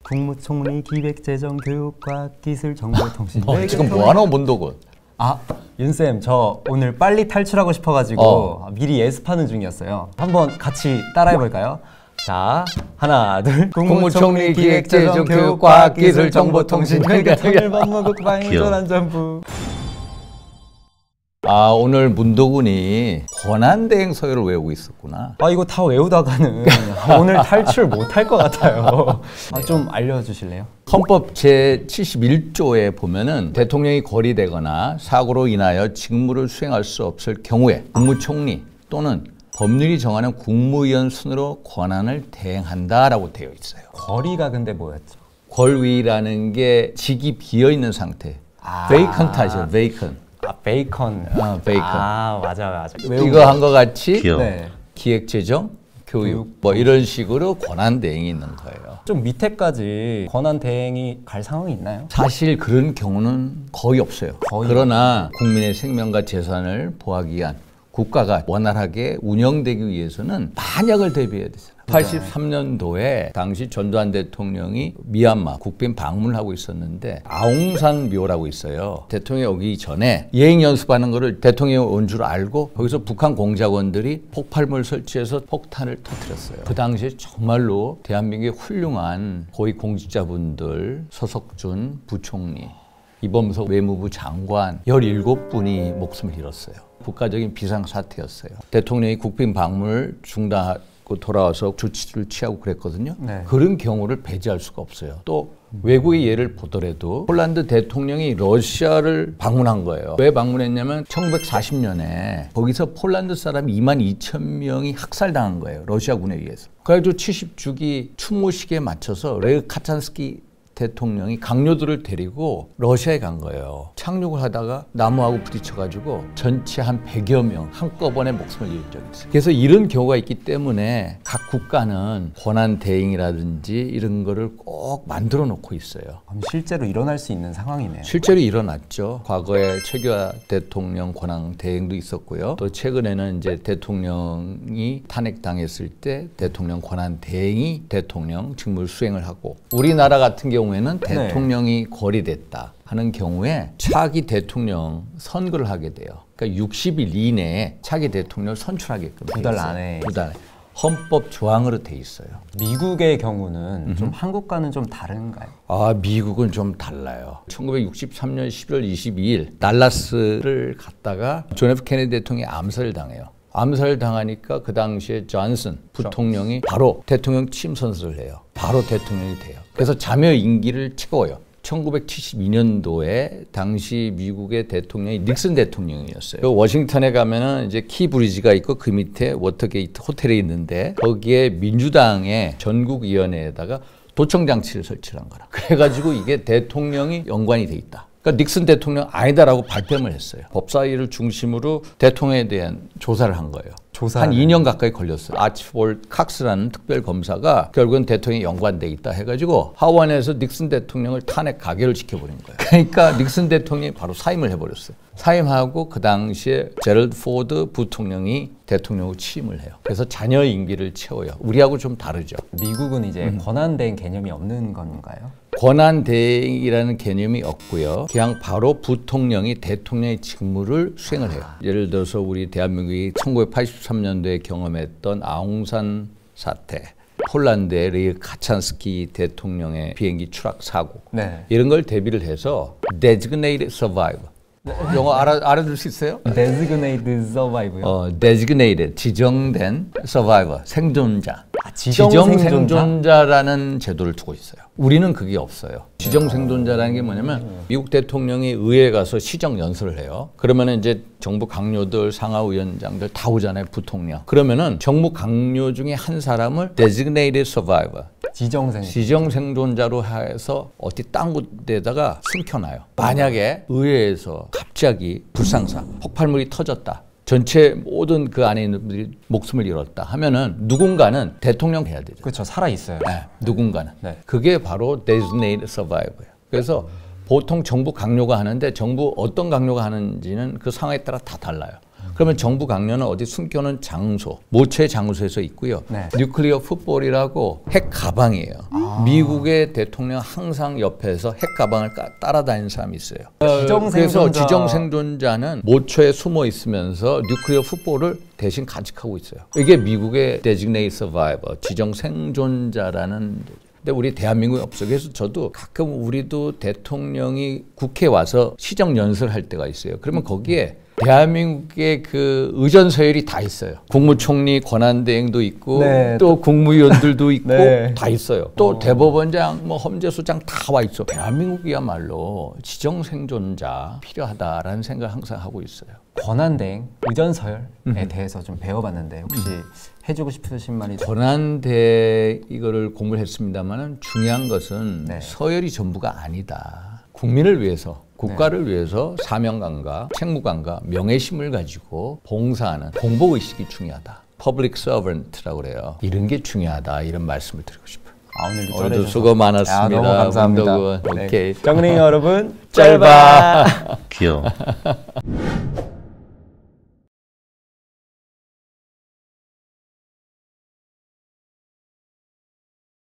국무총리, 기획재정교육과학기술정보통신. 지금 뭐하노 문도군? 아, 윤쌤, 저 오늘 빨리 탈출하고 싶어가지고 미리 예습하는 중이었어요. 한번 같이 따라해볼까요? 자, 하나, 둘. 국무총리, 기획재정교육과학기술정보통신 통일법무국방조란정부. 아, 오늘 문도군이 권한대행 서열을 외우고 있었구나. 아, 이거 다 외우다가는 오늘 탈출 못할 것 같아요. 아, 좀 알려주실래요? 헌법 제71조에 보면은 대통령이 거리되거나 사고로 인하여 직무를 수행할 수 없을 경우에 국무총리 또는 법률이 정하는 국무위원 순으로 권한을 대행한다라고 되어 있어요. 거리가 근데 뭐였죠? 권위라는 게 직이 비어있는 상태. 베이컨트하죠, 베이컨. 아, 베이컨. 베이컨. 아, 맞아. 이거 한 것 같이 네. 기획재정, 교육 뭐 이런 식으로 권한 대행이 있는 거예요. 좀 밑에까지 권한 대행이 갈 상황이 있나요? 사실 그런 경우는 거의 없어요. 그러나 국민의 생명과 재산을 보호하기 위한 국가가 원활하게 운영되기 위해서는 만약을 대비해야 되잖아요. 83년도에 당시 전두환 대통령이 미얀마 국빈 방문을 하고 있었는데 아웅산 묘라고 있어요. 대통령이 오기 전에 예행 연습하는 거를 대통령이 온 줄 알고 거기서 북한 공작원들이 폭발물 설치해서 폭탄을 터뜨렸어요. 그 당시에 정말로 대한민국의 훌륭한 고위 공직자분들, 서석준 부총리, 이범석 외무부 장관 17분이 목숨을 잃었어요. 국가적인 비상사태였어요. 대통령이 국빈 방문을 중단하고 돌아와서 조치를 취하고 그랬거든요. 네. 그런 경우를 배제할 수가 없어요. 또 외국의 예를 보더라도 폴란드 대통령이 러시아를 방문한 거예요. 왜 방문했냐면 1940년에 거기서 폴란드 사람 22,000명이 학살당한 거예요. 러시아군에 의해서. 그래가지고 70주기 추모식에 맞춰서 레흐 카찬스키 대통령이 강요들을 데리고 러시아에 간 거예요. 착륙을 하다가 나무하고 부딪혀가지고 전체 한 100여 명 한꺼번에 목숨을 잃은 적이 있어요. 그래서 이런 경우가 있기 때문에 각 국가는 권한 대행이라든지 이런 거를 꼭 만들어 놓고 있어요. 실제로 일어날 수 있는 상황이네요. 실제로 일어났죠. 과거에 최규하 대통령 권한 대행도 있었고요. 또 최근에는 이제 대통령이 탄핵당했을 때 대통령 권한 대행이 대통령 직무 수행을 하고 우리나라 같은 경우에는 대통령이 거리됐다 하는 경우에 차기 대통령 선거를 하게 돼요. 그러니까 60일 이내에 차기 대통령을 선출하게끔 두 달 안에. 두 달. 헌법 조항으로 돼 있어요. 미국의 경우는 좀 한국과는 좀 다른가요? 아, 미국은 좀 달라요. 1963년 11월 22일 달라스를 갔다가 존 F 케네디 대통령이 암살을 당해요. 암살을 당하니까 그 당시에 존슨 부통령이 바로 대통령 취임 선서를 해요. 바로 대통령이 돼요. 그래서 자녀 임기를 채워요. 1972년도에 당시 미국의 대통령이 닉슨 대통령이었어요. 그 워싱턴에 가면은 이제 키브리지가 있고 그 밑에 워터게이트 호텔이 있는데 거기에 민주당의 전국위원회에다가 도청장치를 설치한 거라. 그래가지고 이게 대통령이 연관이 돼 있다. 그러니까 닉슨 대통령 아니다라고 발뺌을 했어요. 법사위를 중심으로 대통령에 대한 조사를 한 거예요. 한 2년 가까이 걸렸어요. 아치폴드 칵스라는 특별검사가 결국은 대통령이 연관돼 있다 해가지고 하원에서 닉슨 대통령을 탄핵 가결을 시켜버린 거예요. 그러니까 닉슨 대통령이 바로 사임을 해버렸어요. 사임하고 그 당시에 제럴드 포드 부통령이 대통령으로 취임을 해요. 그래서 자녀 임기를 채워요. 우리하고 좀 다르죠. 미국은 이제 권한대행 개념이 없는 건가요? 권한대행이라는 개념이 없고요. 그냥 바로 부통령이 대통령의 직무를 수행을 해요. 예를 들어서 우리 대한민국이 1983년도에 경험했던 아웅산 사태, 폴란드의 레흐 카찬스키 대통령의 비행기 추락 사고 이런 걸 대비를 해서 designated survivor. 영어 알아들 수 있어요? designated survivor요? designated, 지정된 survivor, 생존자. 지정생존자라는 제도를 두고 있어요. 우리는 그게 없어요. 지정생존자라는 게 뭐냐면 미국 대통령이 의회에 가서 시정 연설을 해요. 그러면은 이제 정부 강요들, 상하위원장들 다 오잖아요, 부통령. 그러면은 정부 강요 중에 한 사람을 designated survivor, 지정생존자로 해서 어디 딴 곳에다가 숨겨놔요. 만약에 의회에서 갑자기 불상사, 폭발물이 터졌다. 전체 모든 그 안에 있는 분들이 목숨을 잃었다 하면은 누군가는 대통령 해야 되죠. 그렇죠. 살아있어요. 네, 누군가는. 그게 바로 designated survivor예요. 그래서 보통 정부 강요가 하는데 정부 어떤 강요가 하는지는 그 상황에 따라 다 달라요. 그러면 정부 강령은 어디 숨겨놓은 장소, 모처의 장소에서 있고요. 네. 뉴클리어 풋볼이라고 핵 가방이에요. 미국의 대통령 항상 옆에서 핵 가방을 따라다니는 사람이 있어요. 그래서 지정생존자는 모처에 숨어 있으면서 뉴클리어 풋볼을 대신 간직하고 있어요. 이게 미국의 designated survivor, 지정생존자라는. 근데 우리 대한민국에 없어요. 그래서 저도 가끔 우리도 대통령이 국회에 와서 시정연설할 때가 있어요. 그러면 거기에 대한민국의 그 의전 서열이 다 있어요. 국무총리 권한대행도 있고 네, 또 국무위원들도 있고 네. 다 있어요. 또 대법원장, 뭐 헌재소장 다 와 있어. 대한민국이야말로 지정생존자 필요하다라는 생각을 항상 하고 있어요. 권한대행, 의전서열에 대해서 좀 배워봤는데 혹시 해주고 싶으신 말이 권한대 이거를 공부를 했습니다만 중요한 것은 네. 서열이 전부가 아니다. 국민을 위해서 국가를 위해서 사명감과 책무감과 명예심을 가지고 봉사하는 공복의식이 중요하다. Public servant라고 그래요. 이런 게 중요하다. 이런 말씀을 드리고 싶어요. 오늘도 수고 많았습니다. 너무 감사합니다. 오케이. 정링 여러분 짧아. 귀여워.